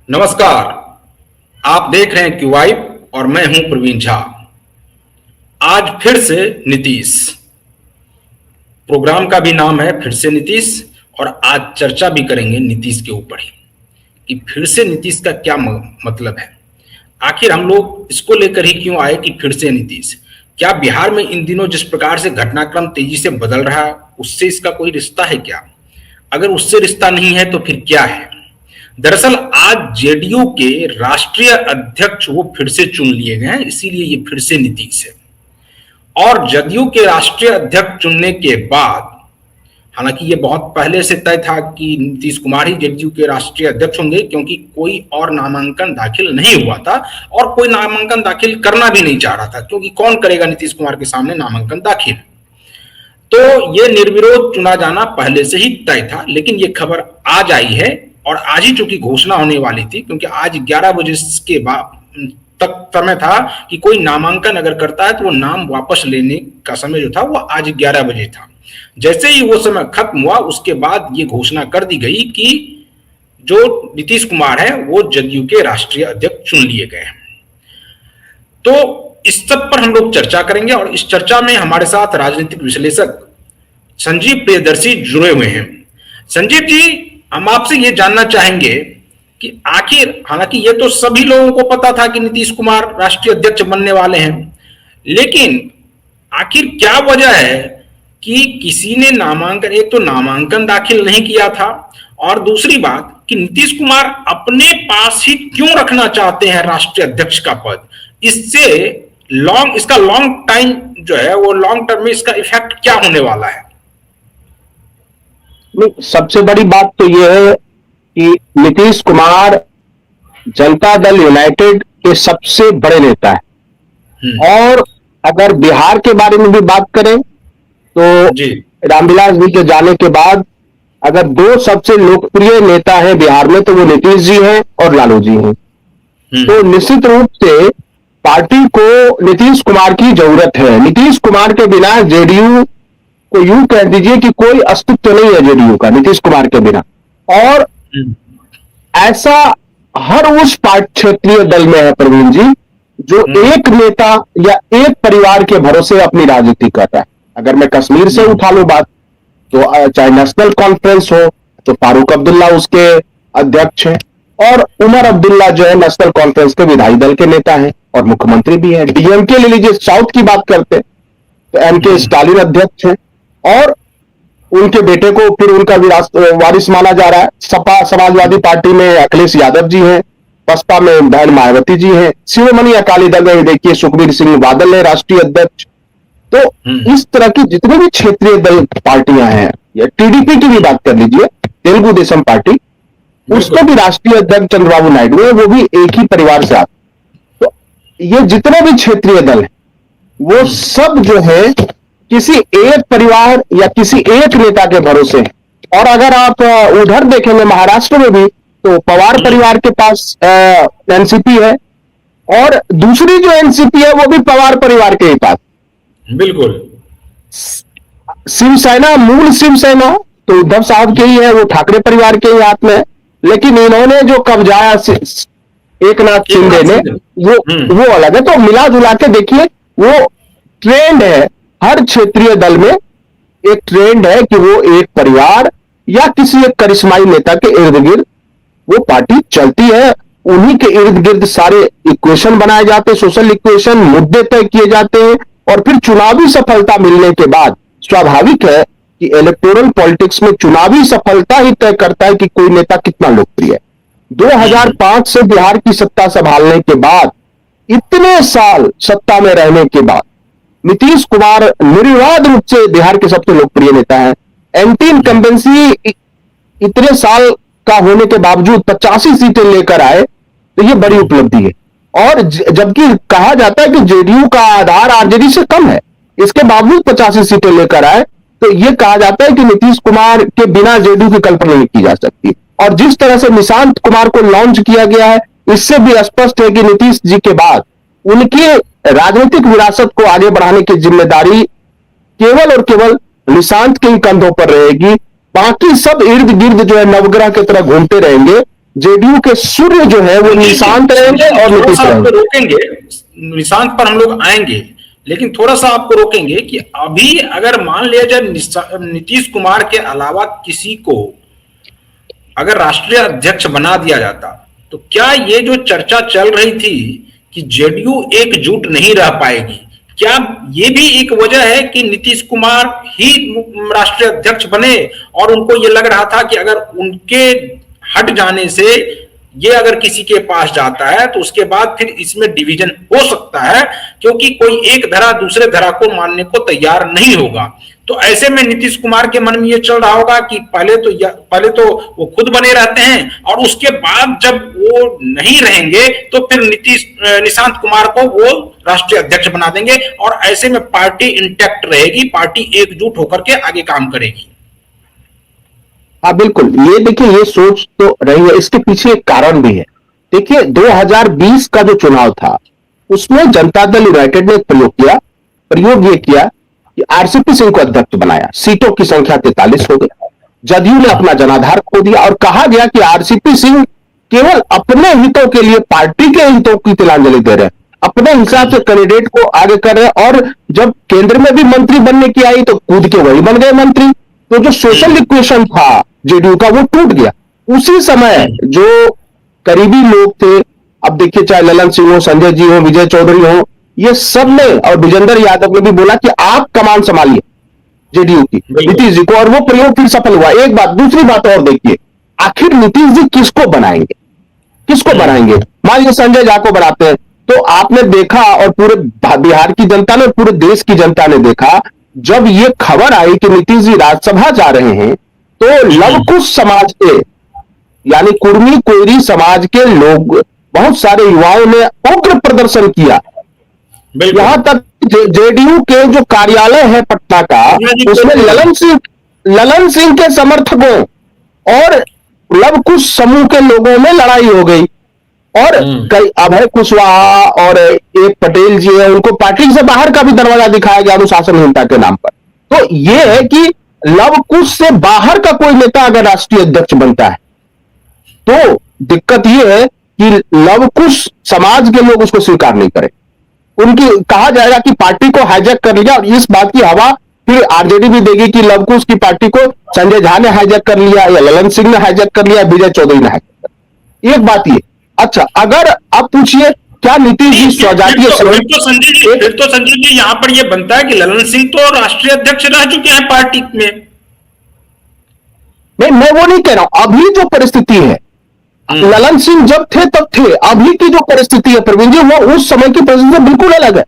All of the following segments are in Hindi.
नमस्कार। आप देख रहे हैं क्यूवाइब और मैं हूं प्रवीण झा। आज फिर से नीतीश, प्रोग्राम का भी नाम है फिर से नीतीश, और आज चर्चा भी करेंगे नीतीश के ऊपर ही कि फिर से नीतीश का क्या मतलब है। आखिर हम लोग इसको लेकर ही क्यों आए कि फिर से नीतीश? क्या बिहार में इन दिनों जिस प्रकार से घटनाक्रम तेजी से बदल रहा है उससे इसका कोई रिश्ता है क्या? अगर उससे रिश्ता नहीं है तो फिर क्या है? दरअसल आज जेडीयू के राष्ट्रीय अध्यक्ष वो फिर से चुन लिए गए हैं, इसीलिए ये फिर से नीतीश है। और जदयू के राष्ट्रीय अध्यक्ष चुनने के बाद, हालांकि ये बहुत पहले से तय था कि नीतीश कुमार ही जदयू के राष्ट्रीय अध्यक्ष होंगे, क्योंकि कोई और नामांकन दाखिल नहीं हुआ था और कोई नामांकन दाखिल करना भी नहीं चाह रहा था, क्योंकि कौन करेगा नीतीश कुमार के सामने नामांकन दाखिल। तो ये निर्विरोध चुना जाना पहले से ही तय था, लेकिन ये खबर आज आई है और आज ही चूंकि घोषणा होने वाली थी, क्योंकि आज 11 बजे के बाद तक समय था कि कोई नामांकन अगर करता है तो वो नाम वापस लेने का समय जो था वो आज 11 बजे था। जैसे ही वो समय खत्म हुआ उसके बाद ये घोषणा कर दी गई कि जो नीतीश कुमार है वो जदयू के राष्ट्रीय अध्यक्ष चुन लिए गए। तो इस सब पर हम लोग चर्चा करेंगे और इस चर्चा में हमारे साथ राजनीतिक विश्लेषक संजीव प्रियदर्शी जुड़े हुए हैं। संजीव जी, हम आपसे ये जानना चाहेंगे कि आखिर, हालांकि ये तो सभी लोगों को पता था कि नीतीश कुमार राष्ट्रीय अध्यक्ष बनने वाले हैं, लेकिन आखिर क्या वजह है कि किसी ने नामांकन, एक तो नामांकन दाखिल नहीं किया था और दूसरी बात कि नीतीश कुमार अपने पास ही क्यों रखना चाहते हैं राष्ट्रीय अध्यक्ष का पद? इससे इसका लॉन्ग टाइम जो है वो लॉन्ग टर्म में इसका इफेक्ट क्या होने वाला है? सबसे बड़ी बात तो यह है कि नीतीश कुमार जनता दल यूनाइटेड के सबसे बड़े नेता है। और अगर बिहार के बारे में भी बात करें तो रामविलास जी के जाने के बाद अगर दो सबसे लोकप्रिय नेता हैं बिहार में तो वो नीतीश जी हैं और लालू जी हैं। तो निश्चित रूप से पार्टी को नीतीश कुमार की जरूरत है। नीतीश कुमार के बिना जेडीयू को यूं कह दीजिए कि कोई अस्तित्व नहीं है जेडीयू का नीतीश कुमार के बिना। और ऐसा हर उस क्षेत्रीय दल में है प्रवीण जी, जो एक नेता या एक परिवार के भरोसे अपनी राजनीति कर रहा है। अगर मैं कश्मीर से उठा लूं बात, तो चाहे नेशनल कॉन्फ्रेंस हो तो फारूक अब्दुल्ला उसके अध्यक्ष हैं और उमर अब्दुल्ला जो है नेशनल कॉन्फ्रेंस के विधायी दल के नेता हैं और मुख्यमंत्री भी हैं। डीएमके ले लीजिए, साउथ की बात करते तो एमके स्टालिन अध्यक्ष हैं और उनके बेटे को फिर उनका वारिस माना जा रहा है। सपा समाजवादी पार्टी में अखिलेश यादव जी हैं, बसपा में बहन मायावती जी हैं, शिरोमणि अकाली दल में देखिए सुखबीर सिंह बादल है राष्ट्रीय अध्यक्ष। तो इस तरह की जितने भी क्षेत्रीय दल पार्टियां हैं, या टीडीपी की भी बात कर लीजिए, तेलुगु देशम पार्टी, उसके भी राष्ट्रीय अध्यक्ष चंद्रबाबू नायडू है, वो भी एक ही परिवार से आते। तो ये जितने भी क्षेत्रीय दल है वो सब जो है किसी एक परिवार या किसी एक नेता के भरोसे। और अगर आप उधर देखेंगे महाराष्ट्र में भी तो पवार परिवार के पास एनसीपी है और दूसरी जो एनसीपी है वो भी पवार परिवार के ही पास। बिल्कुल। शिवसेना, मूल शिवसेना तो उद्धव साहब के ही है, वो ठाकरे परिवार के ही हाथ में है। लेकिन इन्होंने जो कब्जाया एक नाथ शिंदे ने, वो अलग है। तो मिला जुला के देखिए, वो ट्रेंड है हर क्षेत्रीय दल में, एक ट्रेंड है कि वो एक परिवार या किसी एक करिश्माई नेता के इर्द गिर्द वो पार्टी चलती है। उन्हीं के इर्द गिर्द सारे इक्वेशन बनाए जाते हैं, सोशल इक्वेशन, मुद्दे तय किए जाते हैं और फिर चुनावी सफलता मिलने के बाद स्वाभाविक है कि इलेक्टोरल पॉलिटिक्स में चुनावी सफलता ही तय करता है कि कोई नेता कितना लोकप्रिय है। 2005 से बिहार की सत्ता संभालने के बाद, इतने साल सत्ता में रहने के बाद नीतीश कुमार निर्विवाद रूप से बिहार के सबसे लोकप्रिय नेता हैं। एंटी इनकम्बेंसी इतने साल का होने के बावजूद 85 सीटें लेकर आए, तो ये बड़ी उपलब्धि है। और जबकि कहा जाता है कि जेडीयू का आधार आरजेडी से कम है, इसके बावजूद 85 सीटें लेकर आए, तो ये कहा जाता है कि नीतीश कुमार के बिना जेडीयू की कल्पना नहीं की जा सकती। और जिस तरह से निशांत कुमार को लॉन्च किया गया है, इससे भी स्पष्ट है कि नीतीश जी के बाद उनकी राजनीतिक विरासत को आगे बढ़ाने की जिम्मेदारी केवल और केवल निशांत के कंधों पर रहेगी। बाकी सब इर्द गिर्द जो है नवग्रह की तरह घूमते रहेंगे जेडीयू के सूर्य जो है वो निशांत रहेंगे और थोड़ा नीतीश सा आपको रहेंगे। रोकेंगे, निशांत पर हम लोग आएंगे, लेकिन थोड़ा सा आपको रोकेंगे कि अभी अगर मान लिया जाए नीतीश कुमार के अलावा किसी को अगर राष्ट्रीय अध्यक्ष बना दिया जाता, तो क्या ये जो चर्चा चल रही थी कि जेडीयू एकजुट नहीं रह पाएगी, क्या ये भी एक वजह है कि नीतीश कुमार ही राष्ट्रीय अध्यक्ष बने? और उनको ये लग रहा था कि अगर उनके हट जाने से ये अगर किसी के पास जाता है तो उसके बाद फिर इसमें डिवीजन हो सकता है, क्योंकि कोई एक धरा दूसरे धरा को मानने को तैयार नहीं होगा। तो ऐसे में नीतीश कुमार के मन में ये चल रहा होगा कि पहले तो वो खुद बने रहते हैं, और उसके बाद जब वो नहीं रहेंगे तो फिर निशांत कुमार को वो राष्ट्रीय अध्यक्ष बना देंगे, और ऐसे में पार्टी इंटैक्ट रहेगी, पार्टी एकजुट होकर के आगे काम करेगी। हाँ बिल्कुल, ये देखिए ये सोच तो रही है, इसके पीछे एक कारण भी है। देखिए 2020 का जो चुनाव था उसमें जनता दल यूनाइटेड ने प्रयोग ये किया कि आरसीपी सिंह को अध्यक्ष बनाया, सीटों की संख्या 43 हो गई, जदयू ने अपना जनाधार खो दिया और कहा गया कि आरसीपी सिंह केवल अपने हितों के लिए पार्टी के हितों की तिलांजलि दे रहे हैं, अपने हिसाब से कैंडिडेट को आगे कर रहे हैं, और जब केंद्र में भी मंत्री बनने की आई तो कूद के वही बन गए मंत्री। तो जो सोशल इक्वेशन था जेडीयू का वो टूट गया। उसी समय जो करीबी लोग थे, अब देखिए चाहे ललन सिंह हो, संजय जी हो, विजय चौधरी हो, ये सब ने और विजेंद्र यादव ने भी बोला कि आप कमान संभालिए जेडीयू की नीतीश जी को, और वो प्रयोग फिर सफल हुआ। एक बात, दूसरी बात और देखिए, आखिर नीतीश जी किसको बनाएंगे, किसको बनाएंगे? मान लीजिए संजय झा को बनाते हैं, तो आपने देखा और पूरे बिहार की जनता ने, पूरे देश की जनता ने देखा, जब ये खबर आई कि नीतीश जी राज्यसभा जा रहे हैं तो लवकुश समाज के यानी कुर्मी कोयरी समाज के लोग, बहुत सारे युवाओं ने उग्र प्रदर्शन किया। यहां तक जेडीयू के जो कार्यालय है पटना का, उसमें ललन सिंह के समर्थकों और लवकुश समूह के लोगों में लड़ाई हो गई, और कई अभय कुशवाहा और एक पटेल जी है, उनको पार्टी से बाहर का भी दरवाजा दिखाया गया अनुशासनहीनता के नाम पर। तो यह है कि लवकुश से बाहर का कोई नेता अगर राष्ट्रीय अध्यक्ष बनता है तो दिक्कत यह है कि लवकुश समाज के लोग उसको स्वीकार नहीं करें, उनकी कहा जाएगा कि पार्टी को हाईजैक कर लिया, और इस बात की हवा फिर आरजेडी भी देगी कि लवकुश की पार्टी को संजय झा ने हाईजैक कर लिया, या ललन सिंह ने हाईजैक कर लिया, विजय चौधरी ने हाईजैक कर लिया। एक बात ये, अच्छा अगर आप पूछिए क्या नीतीश जी स्वजातीय, फिर तो संजय जी यहां पर यह बनता है कि ललन सिंह तो राष्ट्रीय अध्यक्ष रह चुके हैं पार्टी में। नहीं, मैं वो नहीं कह रहा हूं, अभी जो परिस्थिति है, ललन सिंह जब थे तब थे, अभी की जो परिस्थिति है प्रवीण जी, वो उस समय की परिस्थिति बिल्कुल अलग है।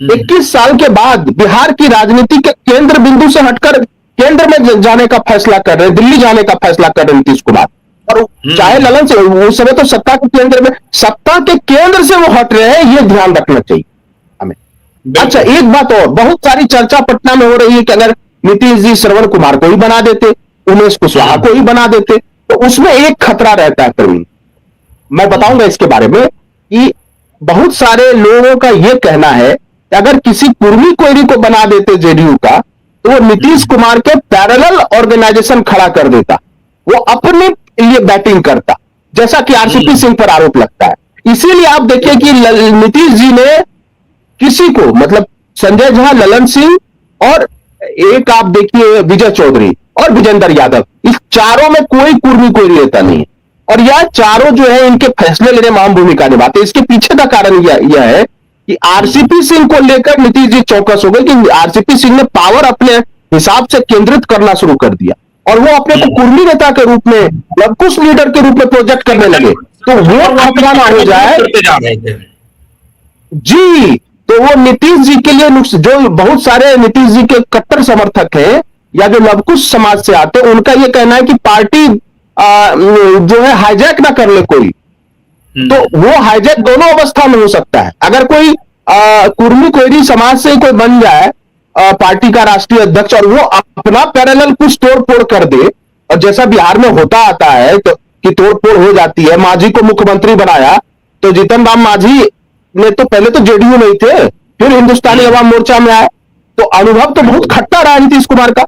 21 साल के बाद बिहार की राजनीति के केंद्र बिंदु से हटकर केंद्र में जाने का फैसला कर रहे हैं, दिल्ली जाने का फैसला कर रहे हैं नीतीश कुमार, और चाहे ललन सिंह उस समय तो सत्ता के केंद्र में, सत्ता के केंद्र से वो हट रहे हैं, ये ध्यान रखना चाहिए हमें। अच्छा एक बात और, बहुत सारी चर्चा पटना में हो रही है कि अगर नीतीश जी श्रवण कुमार को ही बना देते, उमेश कुशवाहा को ही बना देते, तो उसमें एक खतरा रहता है प्रवीण, मैं बताऊंगा इसके बारे में, कि बहुत सारे लोगों का यह कहना है कि अगर किसी कुर्मी कोयरी को बना देते जेडीयू का, तो वो नीतीश कुमार के पैरेलल ऑर्गेनाइजेशन खड़ा कर देता, वो अपने लिए बैटिंग करता, जैसा कि आरसीपी सिंह पर आरोप लगता है। इसीलिए आप देखिए कि नीतीश जी ने किसी को, मतलब संजय झा, ललन सिंह और एक आप देखिए विजय चौधरी और विजेंद्र यादव, इस चारों में कोई कुर्मी कोई नेता नहीं है, और यह चारों जो है इनके फैसले लेने में अहम भूमिका निभाते हैं। इसके पीछे का कारण यह है कि आरसीपी सिंह को लेकर नीतीश जी चौकस हो गए कि आरसीपी सिंह ने पावर अपने हिसाब से केंद्रित करना शुरू कर दिया, और वो अपने को कुर्मी नेता के रूप में, लवकुश लीडर के रूप में प्रोजेक्ट करने लगे, तो वो खतरा ना हो जाए जी। तो वो नीतीश जी के लिए जो बहुत सारे नीतीश जी के कट्टर समर्थक हैं या जो लवकुश समाज से आते हैं, उनका यह कहना है कि पार्टी जो है हाईजैक ना कर ले कोई, तो वो हाईजैक दोनों अवस्था में हो सकता है। अगर कोई कुर्मी कोयरी समाज से कोई बन जाए पार्टी का राष्ट्रीय अध्यक्ष, और वो अपना पैरेलल कुछ तोड़ फोड़ कर दे, और जैसा बिहार में होता आता है तो कि तोड़ फोड़ हो जाती है, मांझी को मुख्यमंत्री बनाया तो जीतन राम मांझी ने तो पहले तो जेडीयू में ही थे, फिर हिंदुस्तानी अवाम मोर्चा में आए, तो अनुभव तो बहुत खट्टा रहा नीतीश कुमार का।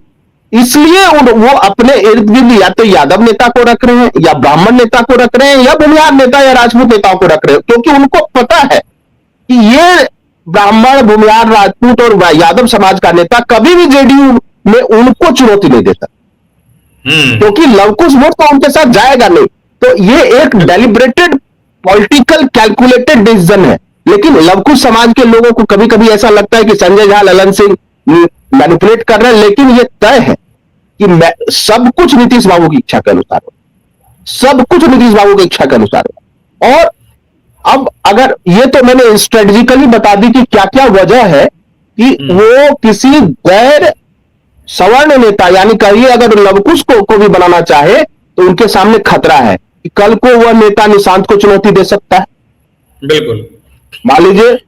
इसलिए वो अपने इर्द गिर्द या तो यादव नेता को रख रहे हैं, या ब्राह्मण नेता को रख रहे हैं, या भूमिहार नेता या राजपूत नेताओं को रख रहे हैं, क्योंकि उनको पता है कि ये ब्राह्मण, भूमिहार, राजपूत और यादव समाज का नेता कभी भी जेडीयू में उनको चुनौती नहीं देता, क्योंकि लवकुश वोट तो उनके साथ जाएगा नहीं। तो ये एक डेलिब्रेटेड पॉलिटिकल कैलकुलेटेड डिसीजन है। लेकिन लवकुश समाज के लोगों को कभी कभी ऐसा लगता है कि संजय झा, ललन सिंह मैनिपुलेट कर रहे हैं, लेकिन ये तय है कि सब कुछ नीतीश बाबू की इच्छा के अनुसार हो, सब कुछ नीतीश बाबू की इच्छा के अनुसार हो। और अब अगर ये तो मैंने स्ट्रेटेजिकली बता दी कि क्या क्या वजह है कि वो किसी गैर सवर्ण नेता, यानी कहिए अगर लवकुश को भी बनाना चाहे तो उनके सामने खतरा है कि कल को वह नेता निशांत को चुनौती दे सकता है। बिल्कुल। मान लीजिए